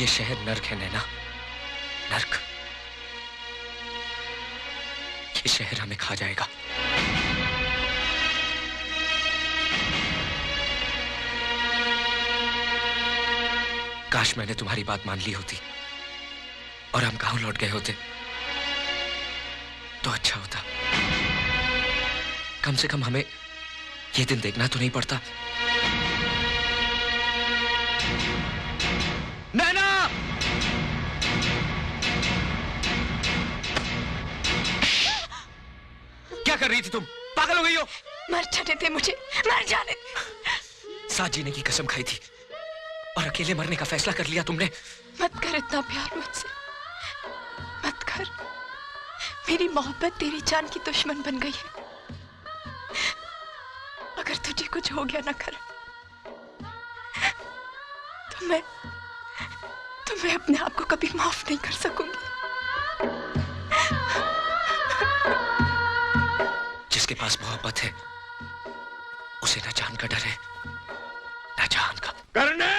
ये शहर नर्क है नैना, नर्क। ये शहर हमें खा जाएगा। काश मैंने तुम्हारी बात मान ली होती और हम गांव लौट गए होते तो अच्छा होता। कम से कम हमें ये दिन देखना तो नहीं पड़ता। नैना! क्या कर रही थी तुम? पागल हो गई हो? मर जाने दे मुझे, मर जाने दे। साथ जीने की कसम खाई थी और अकेले मरने का फैसला कर लिया तुमने। मत कर इतना प्यार मुझसे, मत कर। मेरी मोहब्बत तेरी जान की दुश्मन बन गई है। अगर तुझे कुछ हो गया ना कर तो मैं अपने आप को कभी माफ नहीं कर सकूंगी। जिसके पास मोहब्बत है उसे न जान का डर है न जान का। करने!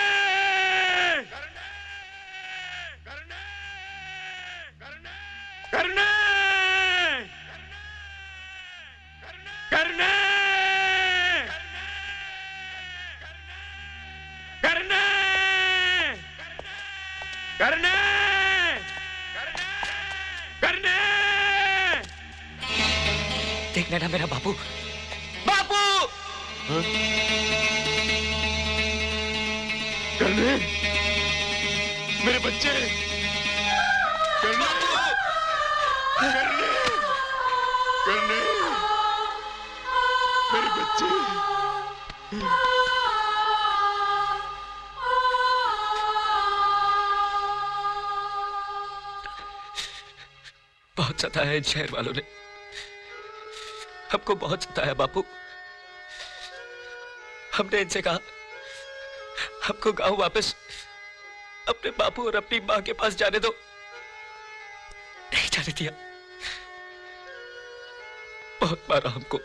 करने! करने! करने! करने! करने! देख नैना, मेरा बापू। बापू! करने! मेरे बच्चे! करने! करने! करने! मेरे बच्चे! बहुत सताया इन शहर वालों ने, हमको बहुत सताया बापू। हमने इनसे कहा हमको गांव वापस अपने बापू और अपनी मां के पास जाने दो, नहीं जाने दिया। बहुत मारा हमको,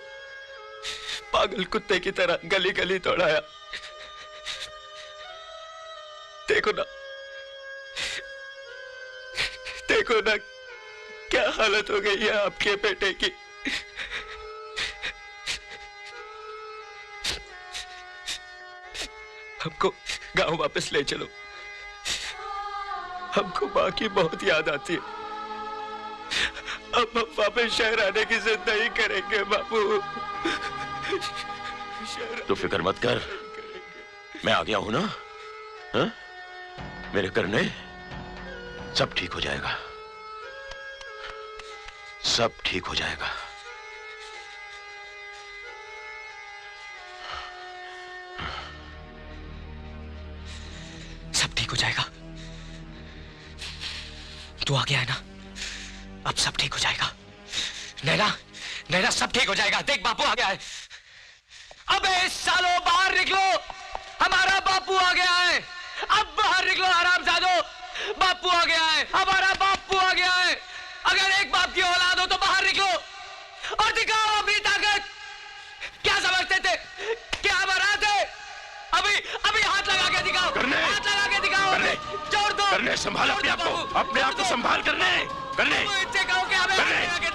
पागल कुत्ते की तरह गली गली दौड़ाया। देखो ना, देखो ना क्या हालत हो गई है आपके बेटे की। हमको गांव वापस ले चलो, हमको मां की बहुत याद आती है। अब हम वापस शहर आने की जिद नहीं करेंगे बापू। तो फिक्र मत कर, मैं आ गया हूं ना। हा? मेरे करने सब ठीक हो जाएगा, सब ठीक हो जाएगा। सब ठीक हो जाएगा। तू आ गया है ना, अब सब ठीक हो जाएगा। नैना, नैना सब ठीक हो जाएगा। देख बापू आ गया है। अबे सालो बाहर निकलो, हमारा बापू आ गया है। अब बाहर निकलो हरामजादो, बापू आ गया है, हमारा बापू आ गया है। अगर एक बाप की औलाद हो तो बाहर निकलो और दिखाओ अपनी ताकत। क्या समझते थे क्या हम हरा थे? अभी हाथ लगा के दिखाओ, हाथ लगा के दिखाओ। जोड़ दो। करने संभाल अपने आप को, अपने आप को संभाल। करने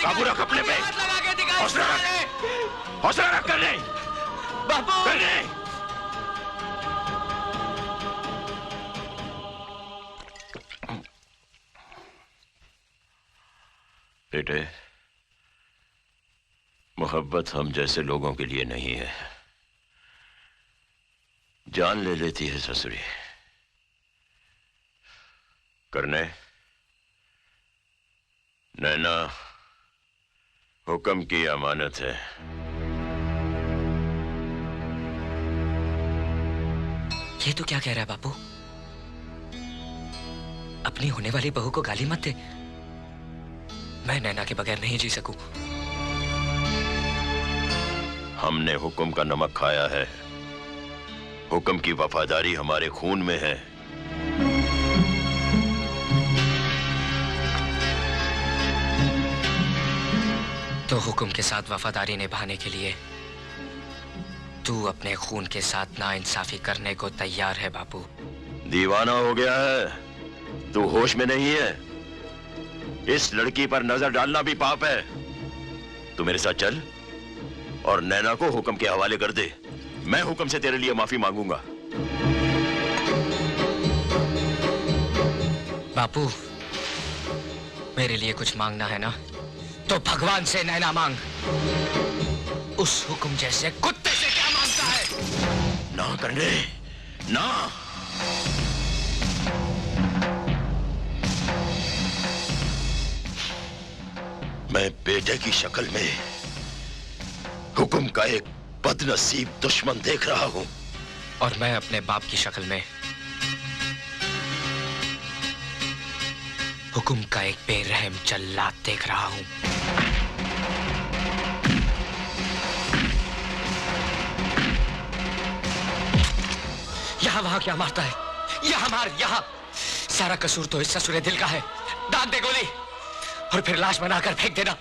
काबू रख अपने पे, हौसला रख, हौसला रख। करने बापू, करने बेटे, मोहब्बत हम जैसे लोगों के लिए नहीं है, जान ले लेती है ससुरी। करने नैना हुक्म की अमानत है। ये तो क्या कह रहा है बापू? अपनी होने वाली बहू को गाली मत दे। मैं नैना के बगैर नहीं जी सकूं। हमने हुक्म का नमक खाया है, हुक्म की वफादारी हमारे खून में है। तो हुक्म के साथ वफादारी निभाने के लिए तू अपने खून के साथ नाइंसाफी करने को तैयार है बापू? दीवाना हो गया है, तू होश में नहीं है। इस लड़की पर नजर डालना भी पाप है। तू मेरे साथ चल और नैना को हुक्म के हवाले कर दे। मैं हुक्म से तेरे लिए माफी मांगूंगा। बापू, मेरे लिए कुछ मांगना है ना, तो भगवान से नैना मांग। उस हुक्म जैसे कुत्ते से क्या मांगता है? ना करने ना। मैं बेटे की शक्ल में हुक्म का एक बदनसीब दुश्मन देख रहा हूं, और मैं अपने बाप की शक्ल में हुक्म का एक बेरहम जल्लाद देख रहा हूं। यहां वहां क्या मारता है? यहां मार, यहां। सारा कसूर तो इस ससुरे दिल का है। दाग दे गोली और फिर लाश बनाकर फेंक देना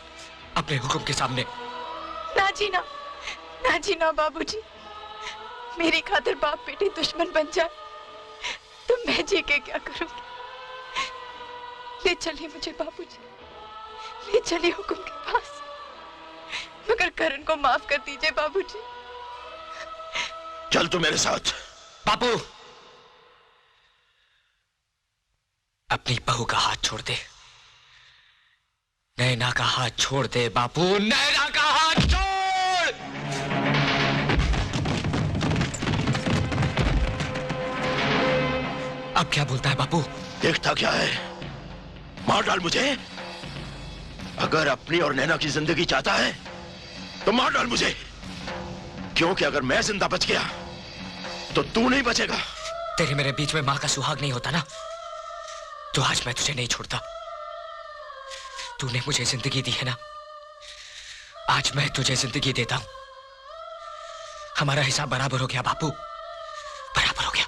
अपने हुक्म के सामने। ना जी ना बाबूजी, मेरी खातिर बाप बेटे दुश्मन बन जाए तो मैं जी के क्या करूंगी? ले चलिए मुझे बाबूजी, ले चलिए हुक्म के पास, मगर करण को माफ कर दीजिए बाबूजी। चल तू मेरे साथ। बापू, अपनी बहू का हाथ छोड़ दे। नैना का हाथ छोड़ दे बापू, नैना का हाथ छोड़। अब क्या बोलता है बापू? देखता क्या है? मार डाल मुझे। अगर अपनी और नैना की जिंदगी चाहता है तो मार डाल मुझे, क्योंकि अगर मैं जिंदा बच गया तो तू नहीं बचेगा। तेरे मेरे बीच में मां का सुहाग नहीं होता ना, तो आज मैं तुझे नहीं छोड़ता। तूने मुझे जिंदगी दी है ना, आज मैं तुझे जिंदगी देता हूं। हमारा हिसाब बराबर हो गया बापू, बराबर हो गया।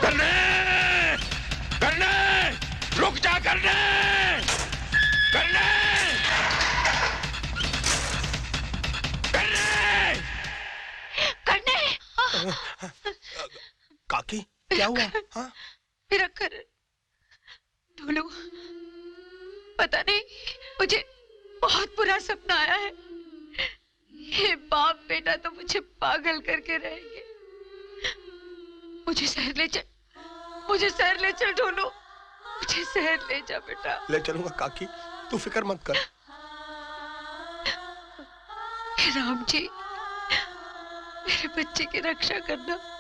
करने करने रुक जा, करने करने करने। काकी क्या हुआ? हाँ? मेरा करण, ढोलू, पता नहीं, मुझे बहुत बुरा सपना आया है। ये बाप बेटा तो मुझे पागल करके रहेंगे। मुझे शहर ले चल, मुझे शहर ले चल ढोलू, मुझे शहर ले जा बेटा। ले चलूंगा काकी, तू फिक्र मत कर। राम जी, मेरे बच्चे की रक्षा करना।